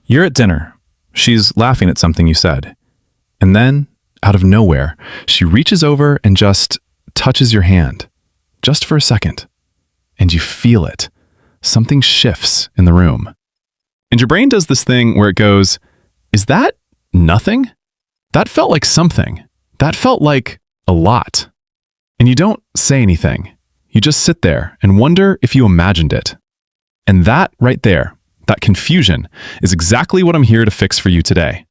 You're at dinner. She's laughing at something you said. And then, out of nowhere, she reaches over and just touches your hand. Just for a second. And you feel it. Something shifts in the room. And your brain does this thing where it goes, is that nothing? That felt like something. That felt like a lot. And you don't say anything. You just sit there and wonder if you imagined it. And that right there, that confusion, is exactly what I'm here to fix for you today.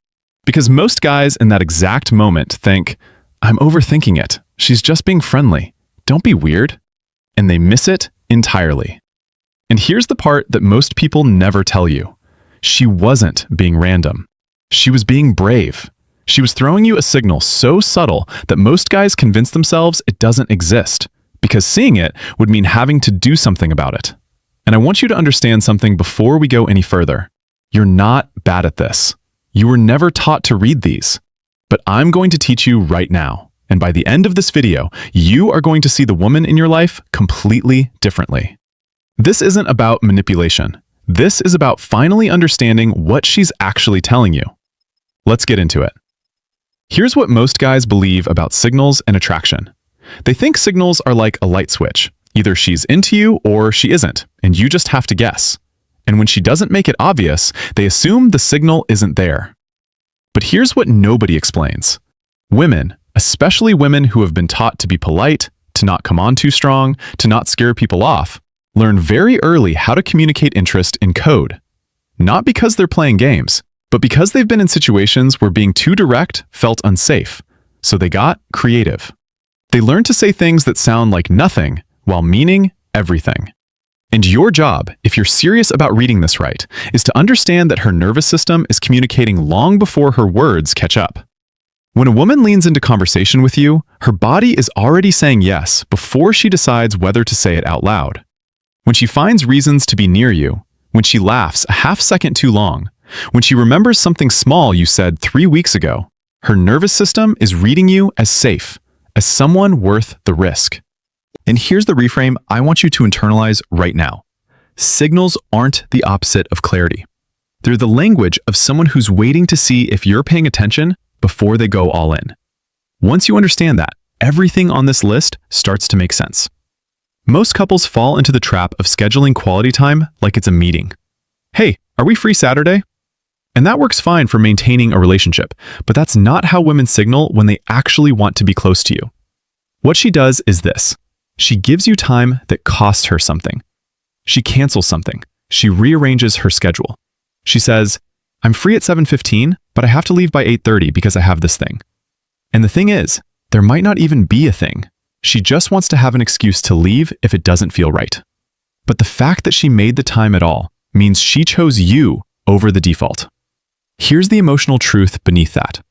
Because most guys in that exact moment think, I'm overthinking it. She's just being friendly. Don't be weird. And they miss it entirely. And here's the part that most people never tell you. She wasn't being random. She was being brave. She was throwing you a signal so subtle that most guys convince themselves it doesn't exist, because seeing it would mean having to do something about it. And I want you to understand something before we go any further. You're not bad at this. You were never taught to read these. But I'm going to teach you right now. And by the end of this video, you are going to see the woman in your life completely differently. This isn't about manipulation. This is about finally understanding what she's actually telling you. Let's get into it. Here's what most guys believe about signals and attraction. They think signals are like a light switch. Either she's into you or she isn't, and you just have to guess. And when she doesn't make it obvious, they assume the signal isn't there. But here's what nobody explains. Women, especially women who have been taught to be polite, to not come on too strong, to not scare people off, learn very early how to communicate interest in code. Not because they're playing games, but because they've been in situations where being too direct felt unsafe. So they got creative. They learned to say things that sound like nothing while meaning everything. And your job, if you're serious about reading this right, is to understand that her nervous system is communicating long before her words catch up. When a woman leans into conversation with you, her body is already saying yes before she decides whether to say it out loud. When she finds reasons to be near you, when she laughs a half second too long, when she remembers something small you said 3 weeks ago, her nervous system is reading you as safe, as someone worth the risk. And here's the reframe I want you to internalize right now. Signals aren't the opposite of clarity. They're the language of someone who's waiting to see if you're paying attention before they go all in. Once you understand that, everything on this list starts to make sense. Most couples fall into the trap of scheduling quality time like it's a meeting. Hey, are we free Saturday? And that works fine for maintaining a relationship, but that's not how women signal when they actually want to be close to you. What she does is this. She gives you time that costs her something. She cancels something. She rearranges her schedule. She says, I'm free at 7:15, but I have to leave by 8:30 because I have this thing. And the thing is, there might not even be a thing. She just wants to have an excuse to leave if it doesn't feel right. But the fact that she made the time at all means she chose you over the default. Here's the emotional truth beneath that.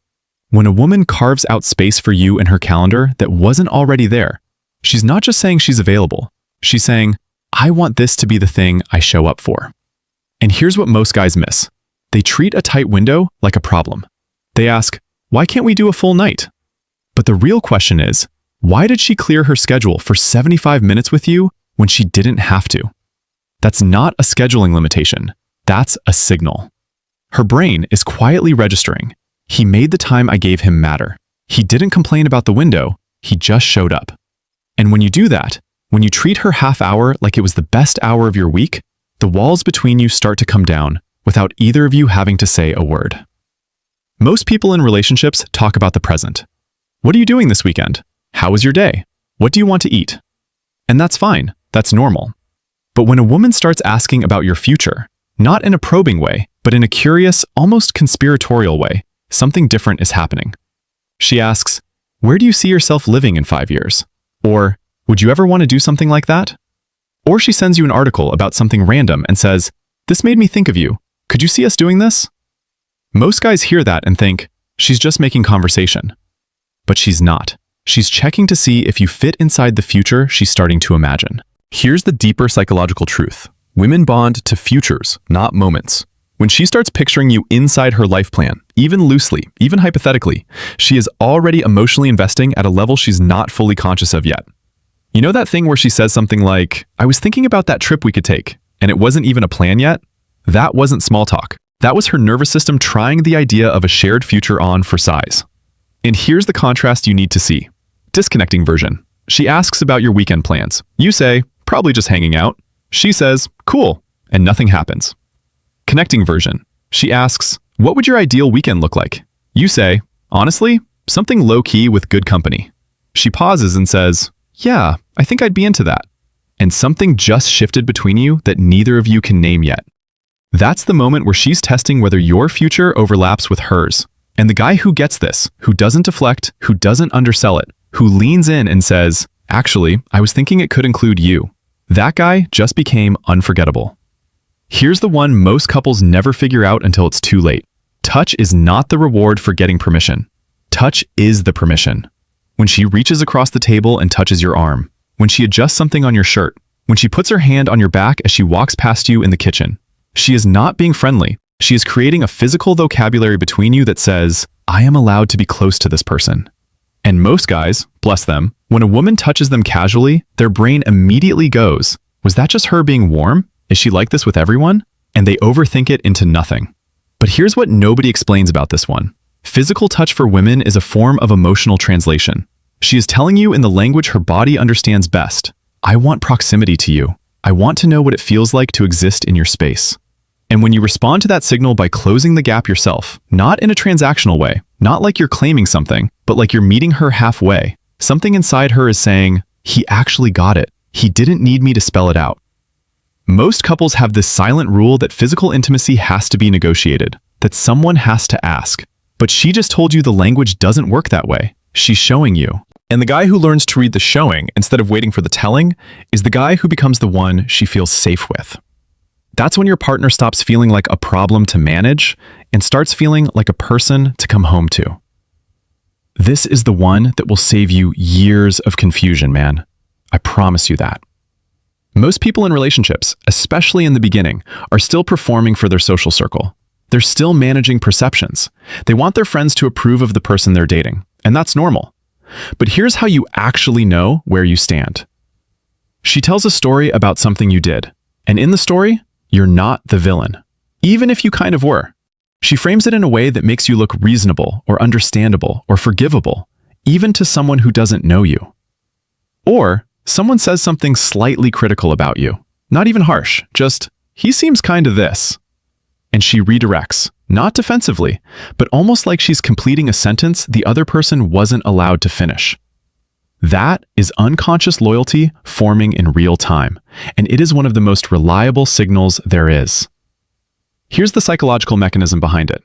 When a woman carves out space for you in her calendar that wasn't already there, she's not just saying she's available. She's saying, I want this to be the thing I show up for. And here's what most guys miss. They treat a tight window like a problem. They ask, why can't we do a full night? But the real question is, why did she clear her schedule for 75 minutes with you when she didn't have to? That's not a scheduling limitation. That's a signal. Her brain is quietly registering. He made the time I gave him matter. He didn't complain about the window. He just showed up. And when you do that, when you treat her half hour like it was the best hour of your week, the walls between you start to come down without either of you having to say a word. Most people in relationships talk about the present. What are you doing this weekend? How was your day? What do you want to eat? And that's fine. That's normal. But when a woman starts asking about your future, not in a probing way, but in a curious, almost conspiratorial way, something different is happening. She asks, where do you see yourself living in 5 years? Or, would you ever want to do something like that? Or she sends you an article about something random and says, this made me think of you. Could you see us doing this? Most guys hear that and think, she's just making conversation. But she's not. She's checking to see if you fit inside the future she's starting to imagine. Here's the deeper psychological truth. Women bond to futures, not moments. When she starts picturing you inside her life plan, even loosely, even hypothetically, she is already emotionally investing at a level she's not fully conscious of yet. You know that thing where she says something like, I was thinking about that trip we could take, and it wasn't even a plan yet? That wasn't small talk. That was her nervous system trying the idea of a shared future on for size. And here's the contrast you need to see. Disconnecting version. She asks about your weekend plans. You say, probably just hanging out. She says, cool, and nothing happens. Connecting version. She asks, what would your ideal weekend look like? You say, honestly, something low-key with good company. She pauses and says, yeah, I think I'd be into that. And something just shifted between you that neither of you can name yet. That's the moment where she's testing whether your future overlaps with hers. And the guy who gets this, who doesn't deflect, who doesn't undersell it, who leans in and says, actually, I was thinking it could include you. That guy just became unforgettable. Here's the one most couples never figure out until it's too late. Touch is not the reward for getting permission. Touch is the permission. When she reaches across the table and touches your arm, when she adjusts something on your shirt, when she puts her hand on your back as she walks past you in the kitchen, she is not being friendly. She is creating a physical vocabulary between you that says, I am allowed to be close to this person. And most guys, bless them, when a woman touches them casually, their brain immediately goes, was that just her being warm? Is she like this with everyone? And they overthink it into nothing. But here's what nobody explains about this one. Physical touch for women is a form of emotional translation. She is telling you in the language her body understands best, I want proximity to you. I want to know what it feels like to exist in your space. And when you respond to that signal by closing the gap yourself, not in a transactional way, not like you're claiming something, but like you're meeting her halfway, something inside her is saying, he actually got it. He didn't need me to spell it out. Most couples have this silent rule that physical intimacy has to be negotiated, that someone has to ask. But she just told you the language doesn't work that way. She's showing you. And the guy who learns to read the showing instead of waiting for the telling is the guy who becomes the one she feels safe with. That's when your partner stops feeling like a problem to manage and starts feeling like a person to come home to. This is the one that will save you years of confusion, man. I promise you that. Most people in relationships, especially in the beginning, are still performing for their social circle. They're still managing perceptions. They want their friends to approve of the person they're dating, and that's normal. But here's how you actually know where you stand. She tells a story about something you did, and in the story, you're not the villain, even if you kind of were. She frames it in a way that makes you look reasonable or understandable or forgivable, even to someone who doesn't know you. Or someone says something slightly critical about you, not even harsh, just, he seems kind of this. And she redirects, not defensively, but almost like she's completing a sentence the other person wasn't allowed to finish. That is unconscious loyalty forming in real time, and it is one of the most reliable signals there is. Here's the psychological mechanism behind it.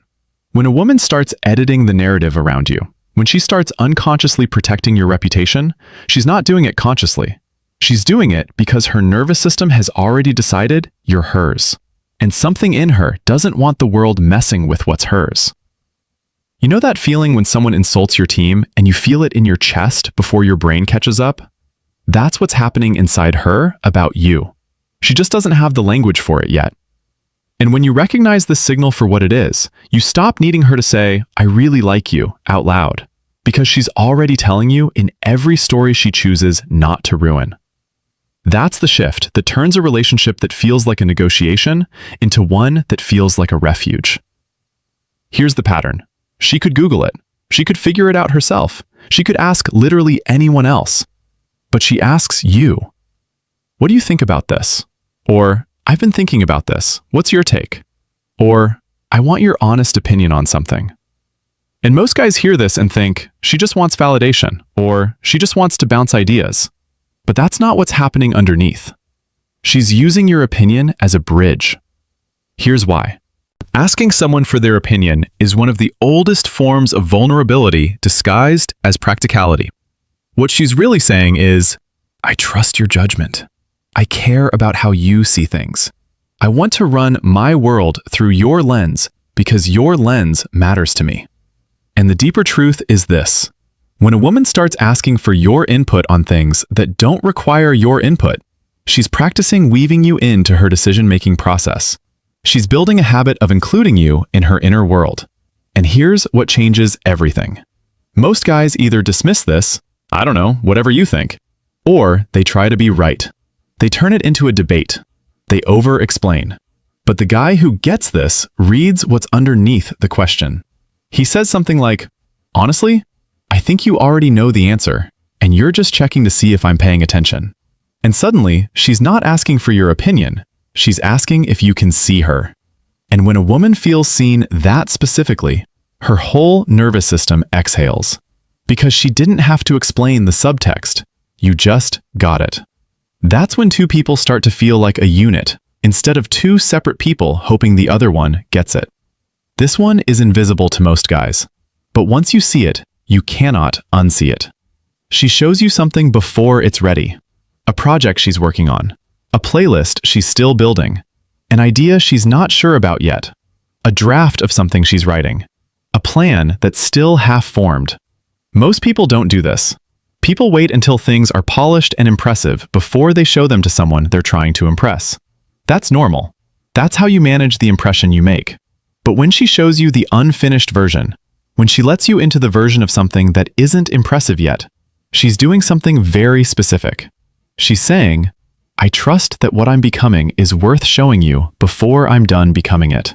When a woman starts editing the narrative around you, when she starts unconsciously protecting your reputation, she's not doing it consciously. She's doing it because her nervous system has already decided you're hers. And something in her doesn't want the world messing with what's hers. You know that feeling when someone insults your team and you feel it in your chest before your brain catches up? That's what's happening inside her about you. She just doesn't have the language for it yet. And when you recognize this signal for what it is, you stop needing her to say, I really like you, out loud, because she's already telling you in every story she chooses not to ruin. That's the shift that turns a relationship that feels like a negotiation into one that feels like a refuge. Here's the pattern. She could Google it. She could figure it out herself. She could ask literally anyone else. But she asks you, what do you think about this? Or, I've been thinking about this. What's your take? Or, I want your honest opinion on something. And most guys hear this and think, she just wants validation, or she just wants to bounce ideas. But that's not what's happening underneath. She's using your opinion as a bridge. Here's why. Asking someone for their opinion is one of the oldest forms of vulnerability disguised as practicality. What she's really saying is, I trust your judgment. I care about how you see things. I want to run my world through your lens because your lens matters to me. And the deeper truth is this. When a woman starts asking for your input on things that don't require your input, she's practicing weaving you into her decision-making process. She's building a habit of including you in her inner world. And here's what changes everything. Most guys either dismiss this, I don't know, whatever you think, or they try to be right. They turn it into a debate. They over-explain. But the guy who gets this reads what's underneath the question. He says something like, "Honestly, I think you already know the answer, and you're just checking to see if I'm paying attention." And suddenly, she's not asking for your opinion. She's asking if you can see her. And when a woman feels seen that specifically, her whole nervous system exhales. Because she didn't have to explain the subtext. You just got it. That's when two people start to feel like a unit, instead of two separate people hoping the other one gets it. This one is invisible to most guys. But once you see it, you cannot unsee it. She shows you something before it's ready. A project she's working on. A playlist she's still building. An idea she's not sure about yet. A draft of something she's writing. A plan that's still half-formed. Most people don't do this. People wait until things are polished and impressive before they show them to someone they're trying to impress. That's normal. That's how you manage the impression you make. But when she shows you the unfinished version, when she lets you into the version of something that isn't impressive yet, she's doing something very specific. She's saying, "I trust that what I'm becoming is worth showing you before I'm done becoming it."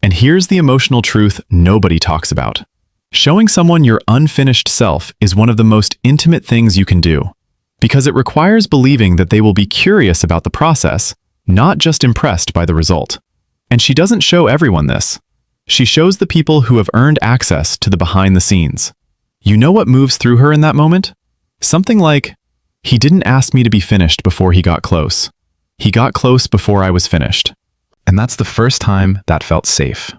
And here's the emotional truth nobody talks about. Showing someone your unfinished self is one of the most intimate things you can do, because it requires believing that they will be curious about the process, not just impressed by the result. And she doesn't show everyone this. She shows the people who have earned access to the behind the scenes. You know what moves through her in that moment? Something like, "He didn't ask me to be finished before he got close. He got close before I was finished." And that's the first time that felt safe.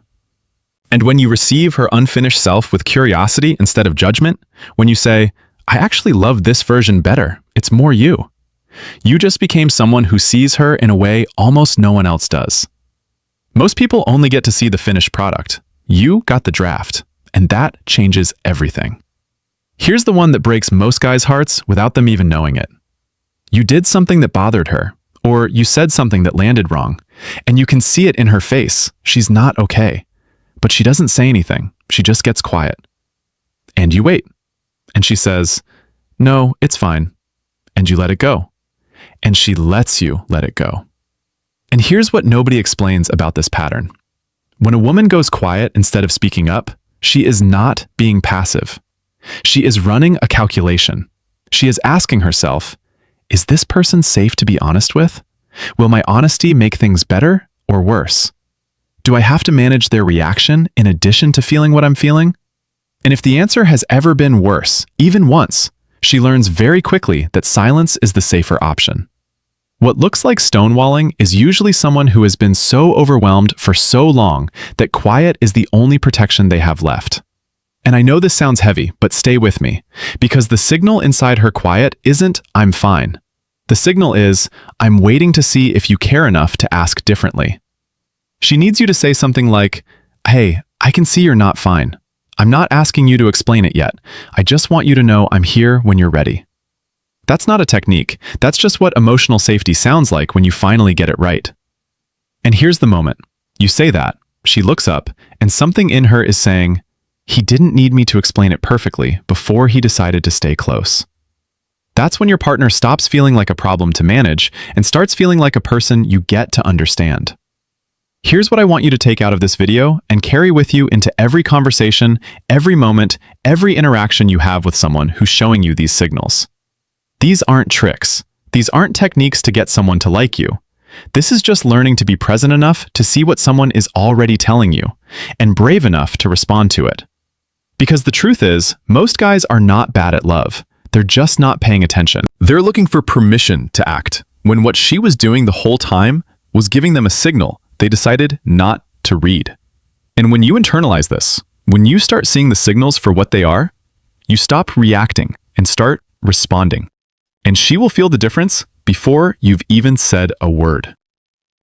And when you receive her unfinished self with curiosity instead of judgment, when you say, "I actually love this version better, it's more you," you just became someone who sees her in a way almost no one else does. Most people only get to see the finished product. You got the draft, and that changes everything. Here's the one that breaks most guys' hearts without them even knowing it. You did something that bothered her, or you said something that landed wrong, and you can see it in her face. She's not okay. But she doesn't say anything. She just gets quiet. And you wait. And she says, "No, it's fine." And you let it go. And she lets you let it go. And here's what nobody explains about this pattern. When a woman goes quiet instead of speaking up, she is not being passive. She is running a calculation. She is asking herself, is this person safe to be honest with? Will my honesty make things better or worse? Do I have to manage their reaction in addition to feeling what I'm feeling? And if the answer has ever been worse, even once, she learns very quickly that silence is the safer option. What looks like stonewalling is usually someone who has been so overwhelmed for so long that quiet is the only protection they have left. And I know this sounds heavy, but stay with me, because the signal inside her quiet isn't "I'm fine." The signal is, "I'm waiting to see if you care enough to ask differently." She needs you to say something like, "Hey, I can see you're not fine. I'm not asking you to explain it yet. I just want you to know I'm here when you're ready." That's not a technique. That's just what emotional safety sounds like when you finally get it right. And here's the moment. You say that, she looks up, and something in her is saying, "He didn't need me to explain it perfectly before he decided to stay close." That's when your partner stops feeling like a problem to manage and starts feeling like a person you get to understand. Here's what I want you to take out of this video and carry with you into every conversation, every moment, every interaction you have with someone who's showing you these signals. These aren't tricks. These aren't techniques to get someone to like you. This is just learning to be present enough to see what someone is already telling you, and brave enough to respond to it. Because the truth is, most guys are not bad at love. They're just not paying attention. They're looking for permission to act, when what she was doing the whole time was giving them a signal they decided not to read. And when you internalize this, when you start seeing the signals for what they are, you stop reacting and start responding. And she will feel the difference before you've even said a word.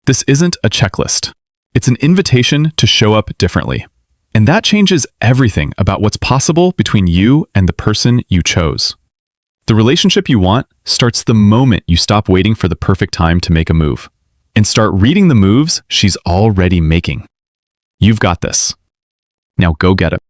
This isn't a checklist. It's an invitation to show up differently. And that changes everything about what's possible between you and the person you chose. The relationship you want starts the moment you stop waiting for the perfect time to make a move and start reading the moves she's already making. You've got this. Now go get it.